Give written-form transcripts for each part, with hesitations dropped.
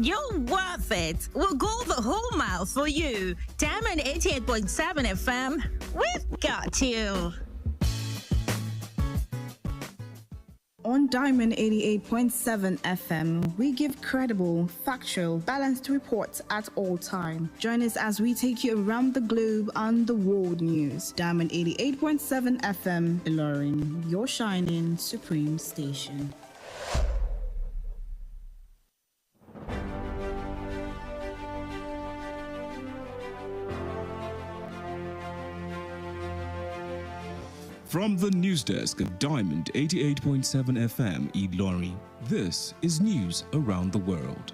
You're worth it. We'll go the whole mile for you. Diamond 88.7 FM. We've got you. On Diamond 88.7 FM, we give credible, factual, balanced reports at all time. Join us as we take you around the globe on the world news. Diamond 88.7 FM, Ilorin, your shining supreme station. From the news desk of Diamond 88.7 FM Ilorin, this is news around the world.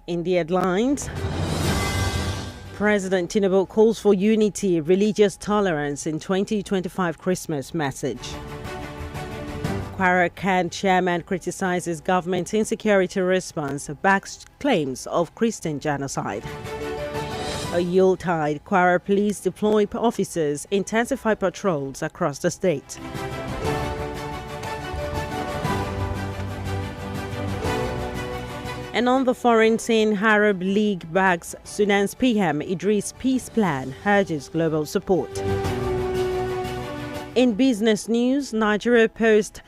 In the headlines, President Tinubu calls for unity, religious tolerance in 2025 Christmas message. Kwara Khan chairman criticizes government insecurity response, backs claims of Christian genocide. A Yuletide, Kwara police deploy officers, intensify patrols across the state. And on the foreign scene, Arab League backs Sudan's PM Idris peace plan, urges global support. In business news, Nigeria posts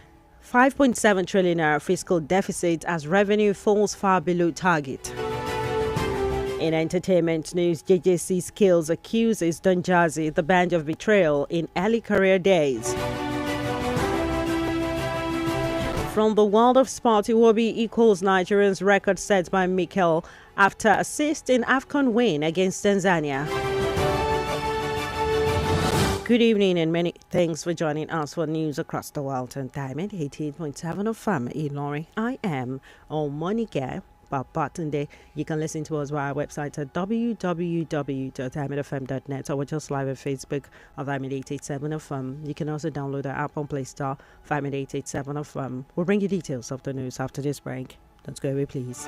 5.7 trillion naira fiscal deficit as revenue falls far below target. In entertainment news, JJC Skills accuses Don Jazzy the band of betrayal in early career days. From the world of sport, Iwobi equals Nigerians' record set by Mikel after assist in AFCON win against Tanzania. Good evening and many thanks for joining us for news across the world on Diamond 88.7 FM Ilorin. I am Omonike. Babatunde. You can listen to us via our website at www.diamondfm.net or just live on Facebook at Diamond 887 FM. You can also download our app on Play Store, Diamond 887 FM. We'll bring you details of the news after this break. Don't go away, please.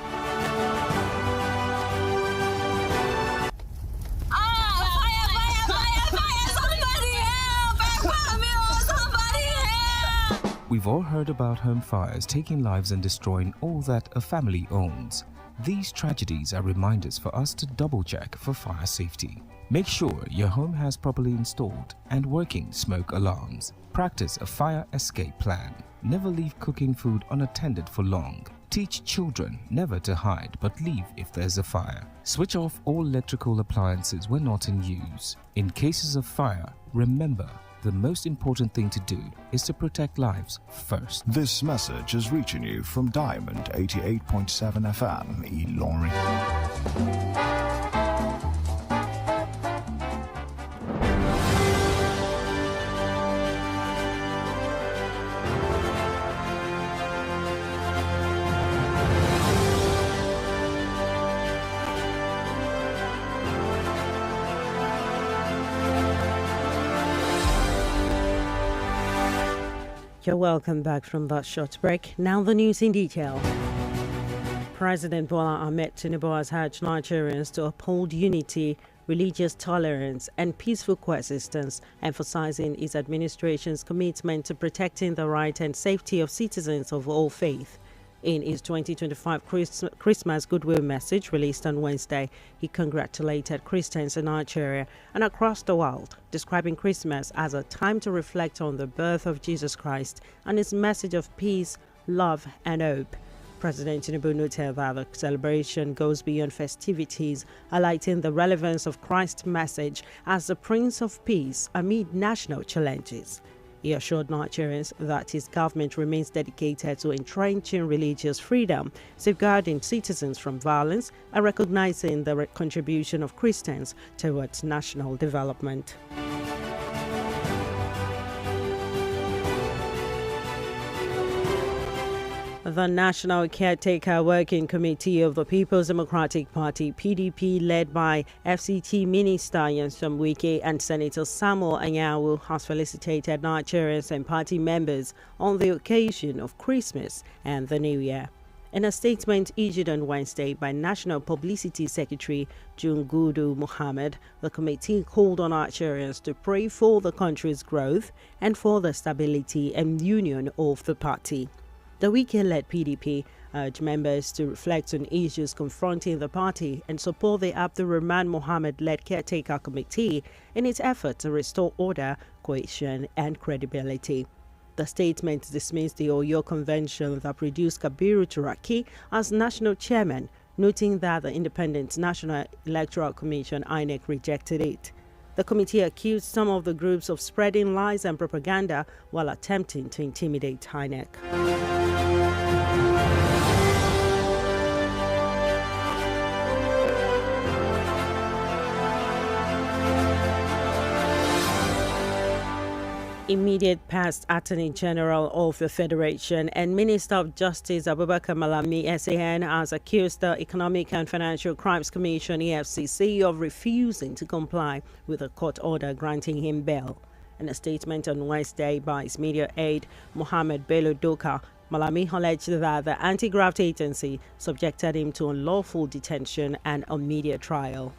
We've all heard about home fires taking lives and destroying all that a family owns. These tragedies are reminders for us to double-check for fire safety. Make sure your home has properly installed and working smoke alarms. Practice a fire escape plan. Never leave cooking food unattended for long. Teach children never to hide but leave if there's a fire. Switch off all electrical appliances when not in use. In cases of fire, remember, the most important thing to do is to protect lives first. This message is reaching you from Diamond 88.7 FM Ilorin. You're welcome back from that short break. Now the news in detail. President Bola Ahmed Tinubu has urged Nigerians to uphold unity, religious tolerance and peaceful coexistence, emphasizing his administration's commitment to protecting the right and safety of citizens of all faiths. In his 2025 Christmas goodwill message released on Wednesday, he congratulated Christians in Nigeria and across the world, describing Christmas as a time to reflect on the birth of Jesus Christ and his message of peace, love, and hope. President Tinubu noted that the celebration goes beyond festivities, highlighting the relevance of Christ's message as the Prince of Peace amid national challenges. He assured Nigerians that his government remains dedicated to entrenching religious freedom, safeguarding citizens from violence, and recognizing the contribution of Christians towards national development. The National Caretaker Working Committee of the People's Democratic Party, PDP, led by FCT Minister Omonike and Senator Samuel Anyanwu, has felicitated Nigerians and party members on the occasion of Christmas and the New Year. In a statement issued on Wednesday by National Publicity Secretary Jungudu Muhammad, the committee called on Nigerians to pray for the country's growth and for the stability and union of the party. The weekend-led PDP urged members to reflect on issues confronting the party and support the Abdurrahman Mohammed-led Caretaker Committee in its effort to restore order, cohesion and credibility. The statement dismissed the Oyo Convention that produced Kabiru Turaki as national chairman, noting that the Independent National Electoral Commission (INEC) rejected it. The committee accused some of the groups of spreading lies and propaganda while attempting to intimidate INEC. Immediate past Attorney General of the Federation and Minister of Justice Abubakar Malami SAN has accused the Economic and Financial Crimes Commission EFCC of refusing to comply with a court order granting him bail. In a statement on Wednesday by his media aide Mohammed Bello Doka, Malami alleged that the anti-graft agency subjected him to unlawful detention and immediate trial.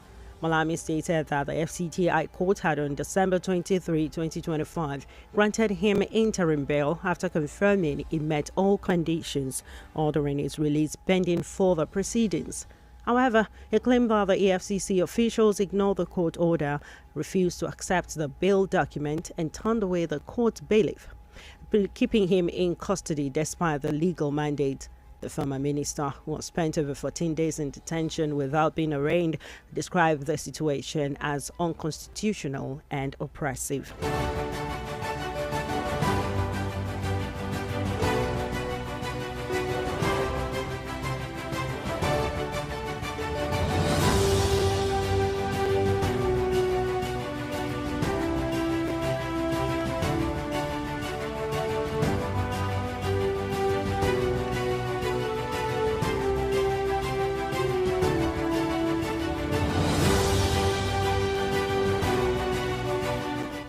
Malami stated that the FCT High Court had on December 23, 2025, granted him interim bail after confirming he met all conditions, ordering his release pending further proceedings. However, he claimed that the EFCC officials ignored the court order, refused to accept the bail document, and turned away the court bailiff, keeping him in custody despite the legal mandate. The former minister, who has spent over 14 days in detention without being arraigned, described the situation as unconstitutional and oppressive.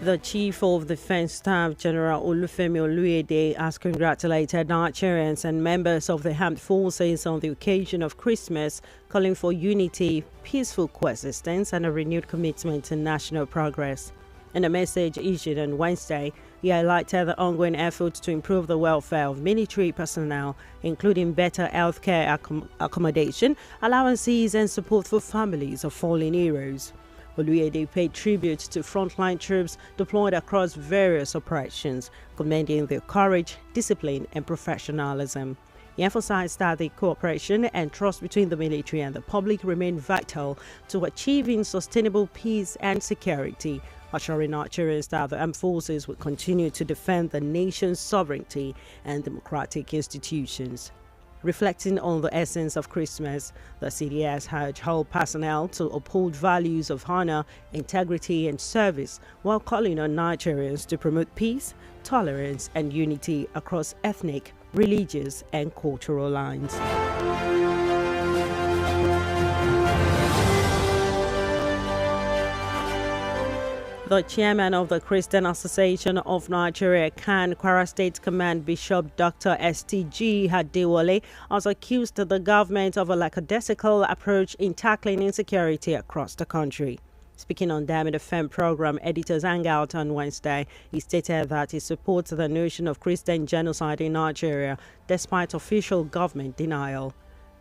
The Chief of Defense Staff, General Olufemi Oluyede, has congratulated Nigerians and members of the armed forces on the occasion of Christmas, calling for unity, peaceful coexistence, and a renewed commitment to national progress. In a message issued on Wednesday, he highlighted the ongoing efforts to improve the welfare of military personnel, including better healthcare accommodation, allowances, and support for families of fallen heroes. Oluyede paid tribute to frontline troops deployed across various operations, commending their courage, discipline, and professionalism. He emphasized that the cooperation and trust between the military and the public remain vital to achieving sustainable peace and security, assuring Nigerians that the armed forces will continue to defend the nation's sovereignty and democratic institutions. Reflecting on the essence of Christmas, the CDS urged all personnel to uphold values of honor, integrity, and service, while calling on Nigerians to promote peace, tolerance, and unity across ethnic, religious, and cultural lines. The chairman of the Christian Association of Nigeria, CAN, Kwara State Command Bishop Dr. STG Adewale, has accused the government of a lackadaisical approach in tackling insecurity across the country. Speaking on Diamond FM program Editors Hangout on Wednesday, he stated that he supports the notion of Christian genocide in Nigeria, despite official government denial.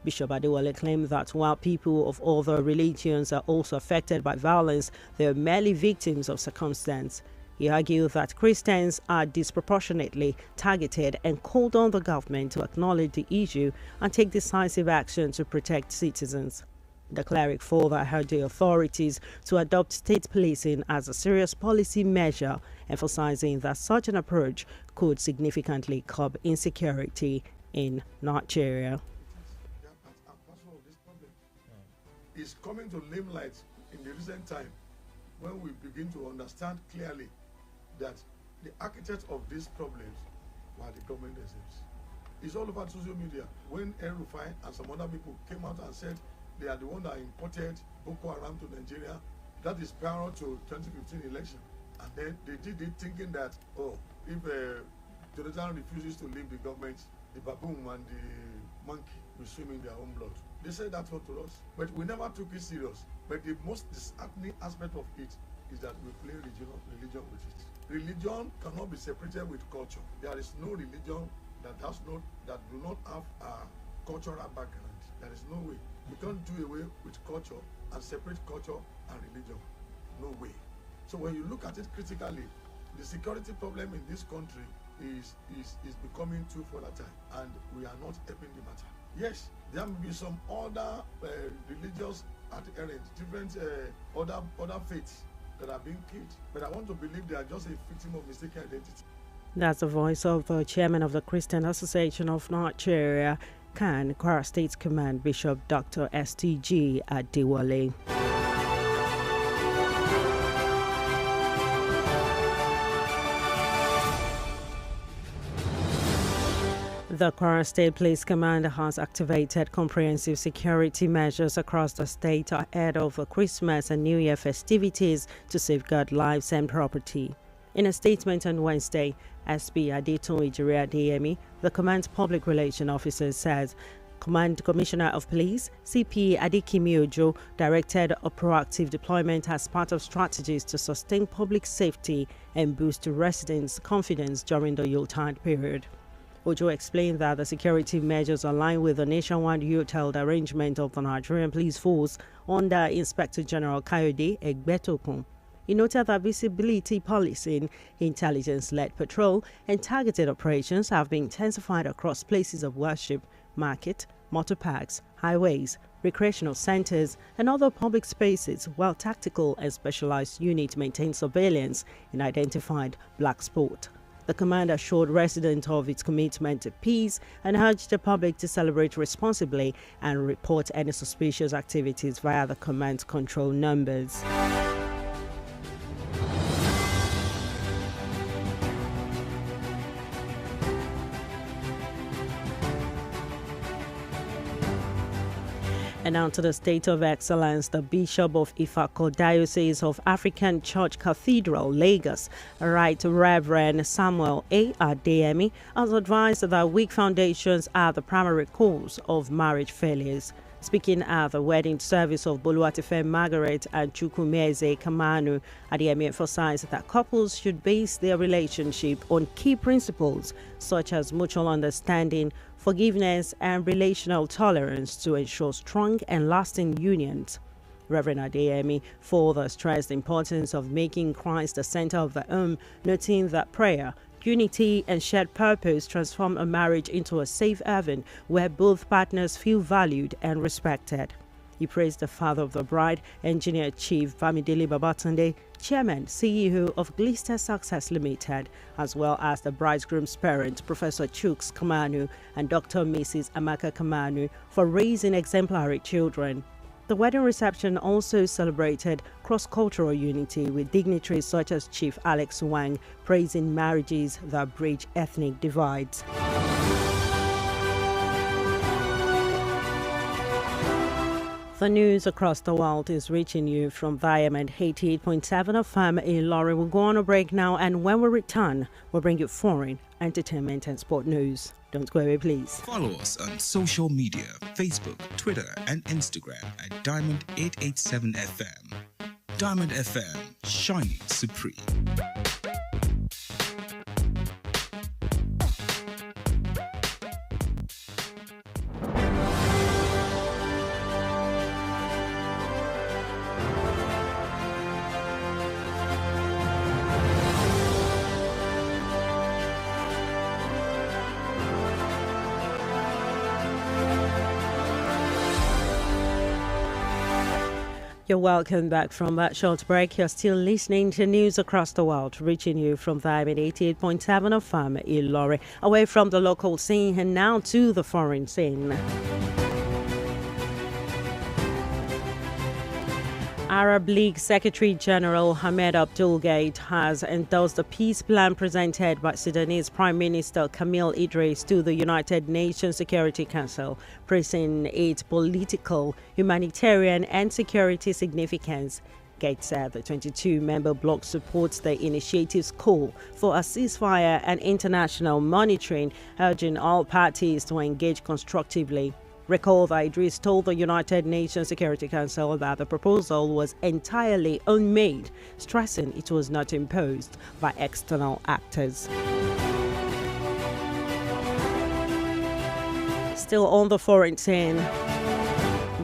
Bishop Adewale claimed that while people of other religions are also affected by violence, they are merely victims of circumstance. He argued that Christians are disproportionately targeted and called on the government to acknowledge the issue and take decisive action to protect citizens. The cleric further urged the authorities to adopt state policing as a serious policy measure, emphasizing that such an approach could significantly curb insecurity in Nigeria. Is coming to limelight in the recent time when we begin to understand clearly that the architects of these problems were the government themselves. It's all over social media. When El Rufai and some other people came out and said they are the one that imported Boko Haram to Nigeria, that is prior to 2015 election. And then they did it thinking that, oh, if Jonathan refuses to leave the government, the baboon and the monkey will swim in their own blood. They said that one to us, but we never took it serious. But the most disheartening aspect of it is that we play religion with it. Religion cannot be separated with culture. There is no religion that do not have a cultural background. There is no way. We can't do away with culture and separate culture and religion. No way. So when you look at it critically, the security problem in this country is becoming too volatile, and we are not helping the matter. Yes, there may be some other religious adherents, different other faiths that are being killed, but I want to believe they are just a victim of mistaken identity. That's the voice of the chairman of the Christian Association of Nigeria, CAN, Kwara State Command, Bishop Dr. STG Adewale. The Kwara State Police Command has activated comprehensive security measures across the state ahead of the Christmas and New Year festivities to safeguard lives and property. In a statement on Wednesday, SP Adetun Ijiri Adeyemi, the command's public relations officer, says Command Commissioner of Police, CP Adekimi Ojo, directed a proactive deployment as part of strategies to sustain public safety and boost residents' confidence during the Yuletide period. Ojo explained that the security measures align with the nationwide youth-held arrangement of the Nigerian Police Force under Inspector General Kayode Egbetokun. He noted that visibility policing, intelligence-led patrol, and targeted operations have been intensified across places of worship, market, motor parks, highways, recreational centers, and other public spaces, while tactical and specialized units maintain surveillance in identified black spot. The command assured residents of its commitment to peace and urged the public to celebrate responsibly and report any suspicious activities via the command control numbers. And now to the state of excellence, the Bishop of Ifako Diocese of African Church Cathedral, Lagos, Right Reverend Samuel A. Adeyemi, has advised that weak foundations are the primary cause of marriage failures. Speaking at the wedding service of Boluwatife Margaret and Chukwumeze Kamanu, Adeyemi emphasized that couples should base their relationship on key principles such as mutual understanding, forgiveness, and relational tolerance to ensure strong and lasting unions. Reverend Adeyemi further stressed the importance of making Christ the center of the home, noting that prayer, unity, and shared purpose transform a marriage into a safe haven where both partners feel valued and respected. He praised the father of the bride, Engineer Chief Bamidele Babatunde, Chairman, CEO of Glister Success Limited, as well as the bridegroom's parents, Professor Chuks Kamanu and Dr. Mrs. Amaka Kamanu, for raising exemplary children. The wedding reception also celebrated cross-cultural unity with dignitaries such as Chief Alex Wang praising marriages that bridge ethnic divides. The news across the world is reaching you from Diamond 88.7 FM in Lorry. We'll go on a break now, and when we return, we'll bring you foreign, entertainment, and sport news. Don't go away, please. Follow us on social media, Facebook, Twitter, and Instagram at Diamond 887 FM. Diamond FM, shining supreme. You're welcome back from that short break. You're still listening to news across the world, reaching you from Diamond 88.7 of Farm Ilori, away from the local scene and now to the foreign scene. Arab League Secretary General Ahmed Abdul Gate has endorsed the peace plan presented by Sudanese Prime Minister Camille Idris to the United Nations Security Council, praising its political, humanitarian and security significance. Gates said the 22-member bloc supports the initiative's call for a ceasefire and international monitoring, urging all parties to engage constructively. Recall that Idris told the United Nations Security Council that the proposal was entirely unmade, stressing it was not imposed by external actors. Still on the foreign scene,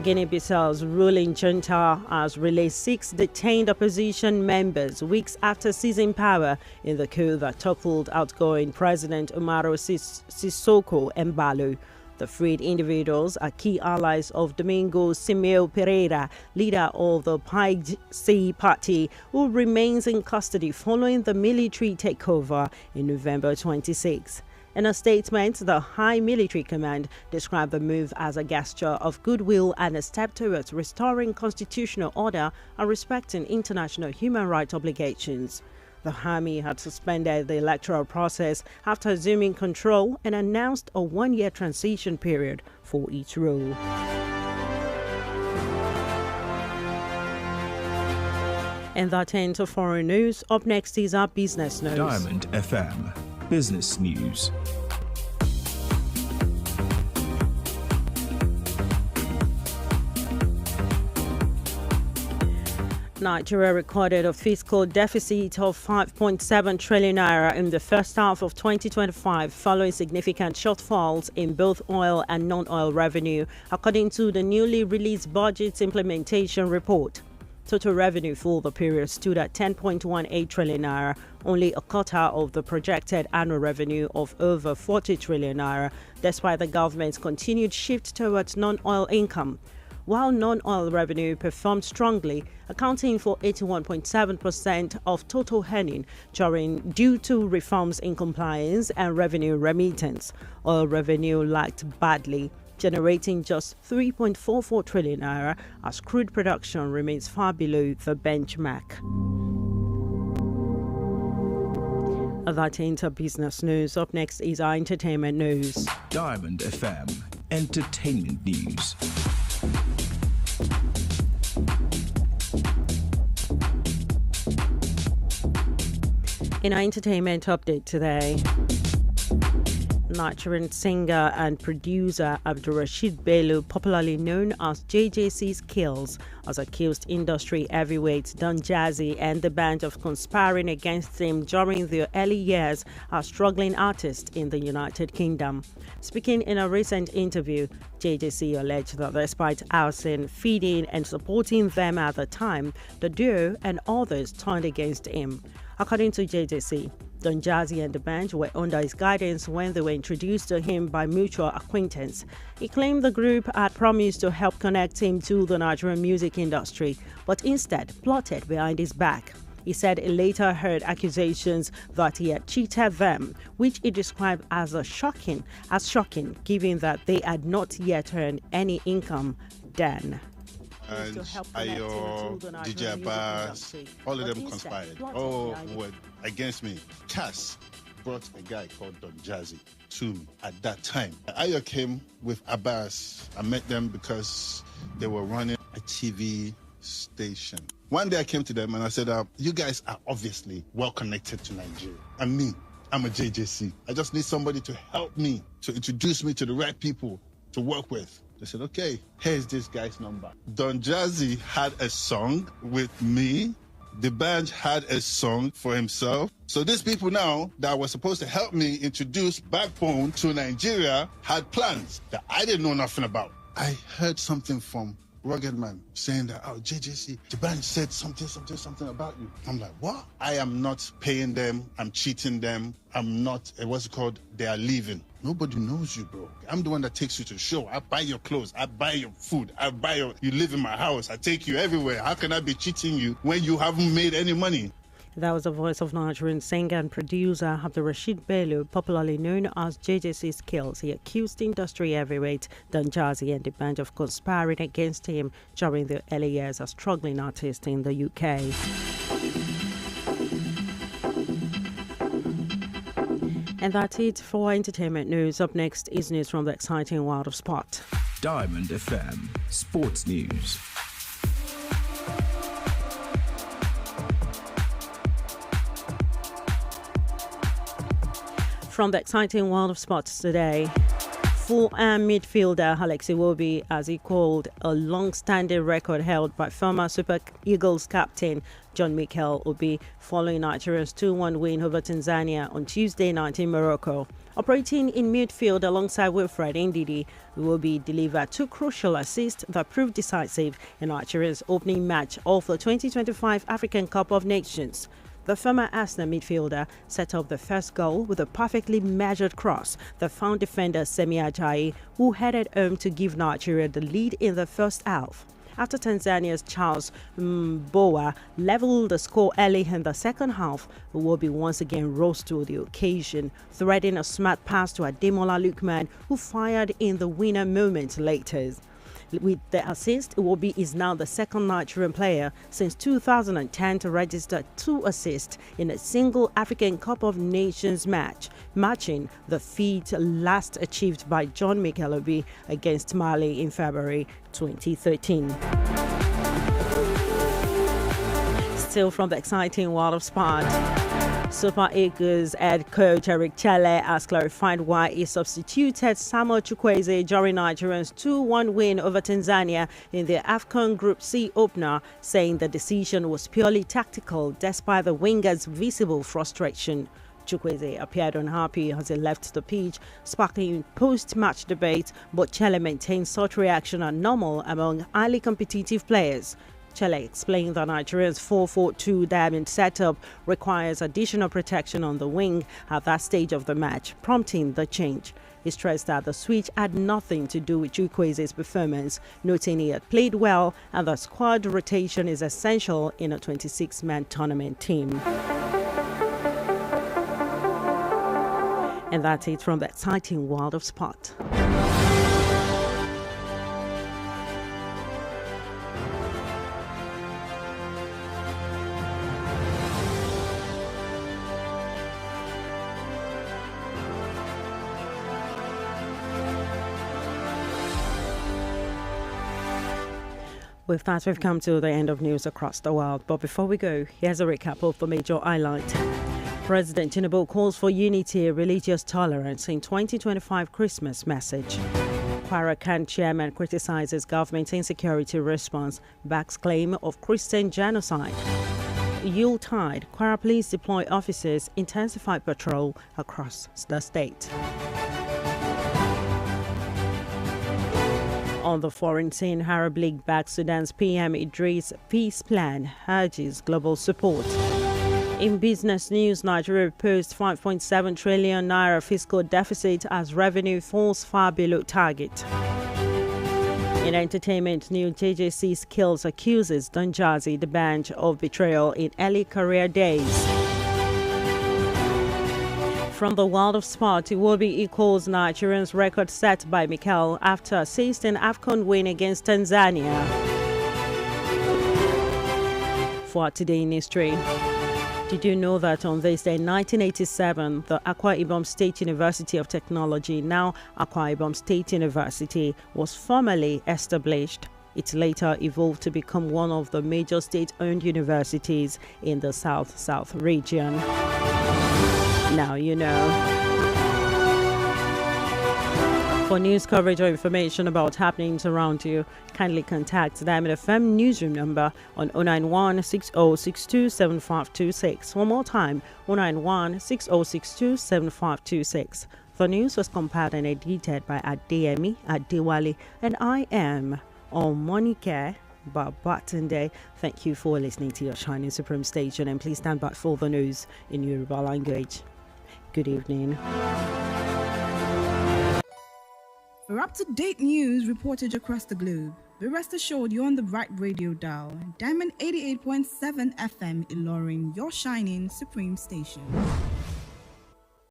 Guinea-Bissau's ruling junta has released 6 detained opposition members weeks after seizing power in the coup that toppled outgoing President Umaru Sissoko Embalo. The freed individuals are key allies of Domingo Simeu Pereira, leader of the PAIGC party, who remains in custody following the military takeover in November 26. In a statement, the High Military Command described the move as a gesture of goodwill and a step towards restoring constitutional order and respecting international human rights obligations. The army had suspended the electoral process after assuming control and announced a 1-year transition period for its rule. And that ends of foreign news. Up next is our business news. Diamond FM Business News. Nigeria recorded a fiscal deficit of 5.7 trillion naira in the first half of 2025, following significant shortfalls in both oil and non-oil revenue, according to the newly released budget implementation report. Total revenue for the period stood at 10.18 trillion naira, only a quarter of the projected annual revenue of over 40 trillion naira, despite the government's continued shift towards non-oil income. While non-oil revenue performed strongly, accounting for 81.7% of total earning due to reforms in compliance and revenue remittance. Oil revenue lagged badly, generating just 3.44 trillion naira as crude production remains far below the benchmark. That ends our business news. Up next is our entertainment news. Diamond FM Entertainment News. In our entertainment update today, Nigerian singer and producer Abdulrasheed Bello, popularly known as JJC Skills, has accused industry heavyweights Don Jazzy and the band of conspiring against him during their early years as struggling artist in the United Kingdom. Speaking in a recent interview, JJC alleged that despite housing, feeding and supporting them at the time, the duo and others turned against him. According to JJC, Don Jazzy and the band were under his guidance when they were introduced to him by mutual acquaintance. He claimed the group had promised to help connect him to the Nigerian music industry, but instead plotted behind his back. He said he later heard accusations that he had cheated them, which he described as shocking, given that they had not yet earned any income then. And Ayo, DJ Abbas, all of them conspired. All were against me. Cass brought a guy called Don Jazzy to me at that time. Ayo came with Abbas. I met them because they were running a TV station. One day I came to them and I said, you guys are obviously well connected to Nigeria. And me, I'm a JJC. I just need somebody to help me, to introduce me to the right people to work with. They said, okay, here's this guy's number. Don Jazzy had a song with me. The band had a song for himself. So these people now that were supposed to help me introduce Backbone to Nigeria had plans that I didn't know nothing about. I heard something from Rugged Man saying that, oh, JJC, the band said something about you. I'm like, what? I am not paying them. I'm cheating them. I'm not, what's it called? They are leaving. Nobody knows you, bro. I'm the one that takes you to the show. I buy your clothes. I buy your food. You live in my house. I take you everywhere. How can I be cheating you when you haven't made any money? That was the voice of Nigerian singer and producer Abdulrasheed Bello, popularly known as JJC Skills. He accused industry heavyweight Don Jazzy and the band of conspiring against him during the early years as struggling artist in the UK. And that's it for entertainment news. Up next is news from the exciting world of sport. Diamond FM Sports News. From the exciting world of sports today, full-arm midfielder Alex Iwobi has equaled a long-standing record held by former Super Eagles captain John Mikel Obi following Nigeria's 2-1 win over Tanzania on Tuesday night in Morocco. Operating in midfield alongside Wilfred Ndidi, Iwobi delivered 2 crucial assists that proved decisive in Nigeria's opening match of the 2025 African Cup of Nations. The former Arsenal midfielder set up the first goal with a perfectly measured cross that found defender Semi Ajayi, who headed home to give Nigeria the lead in the first half. After Tanzania's Charles Mbowa leveled the score early in the second half, Iwobi once again rose to the occasion, threading a smart pass to Ademola Lookman, who fired in the winner moment later. With the assist, Iwobi is now the second Nigerian player since 2010 to register 2 assists in a single African Cup of Nations match, matching the feat last achieved by John Mikel Obi against Mali in February 2013. Still from the exciting world of sport, Super Eagles head coach Eric Chelle has clarified why he substituted Samuel Chukwueze during Nigeria's 2-1 win over Tanzania in the AFCON Group C opener, saying the decision was purely tactical despite the winger's visible frustration. Chukwueze appeared unhappy as he left the pitch, sparking post-match debate, but Chelle maintained such reaction are normal among highly competitive players. Chelle explained that Nigeria's 4-4-2 diamond setup requires additional protection on the wing at that stage of the match, prompting the change. He stressed that the switch had nothing to do with Chukwueze's performance, noting he had played well and that squad rotation is essential in a 26-man tournament team. And that's it from the exciting world of sport. With that, we've come to the end of news across the world. But before we go, here's a recap of the major highlights. President Tinubu calls for unity, religious tolerance in 2025 Christmas message. Kwara Khan chairman criticizes government insecurity response, backs claim of Christian genocide. Yuletide, Kwara police deploy officers, intensify patrol across the state. On the foreign scene, Arab League backs Sudan's PM Idris' peace plan, urges global support. In business news, Nigeria posts 5.7 trillion naira fiscal deficit as revenue falls far below target. In entertainment news, JJC Skills accuses Don Jazzy, the band, of betrayal in early career days. From the world of sport, it will be equals Nigerians' record set by Mikel after assisting AFCON win against Tanzania. For today in history, did you know that on this day, 1987, the Akwa Ibom State University of Technology, now Akwa Ibom State University, was formally established? It later evolved to become one of the major state-owned universities in the South region. Now you know. For news coverage or information about happenings around you, kindly contact Diamond FM newsroom number on 091 6062 7526. One more time, 091 6062 7526. The news was compiled and edited by Adeyemi Adewale, and I am Omonike Babatunde. Thank you for listening to your Shining Supreme station, and please stand by for the news in Yoruba language. Good evening. For up-to-date news reported across the globe, Be rest assured you're on the right radio dial. Diamond 88.7 FM Ilorin, your shining supreme station.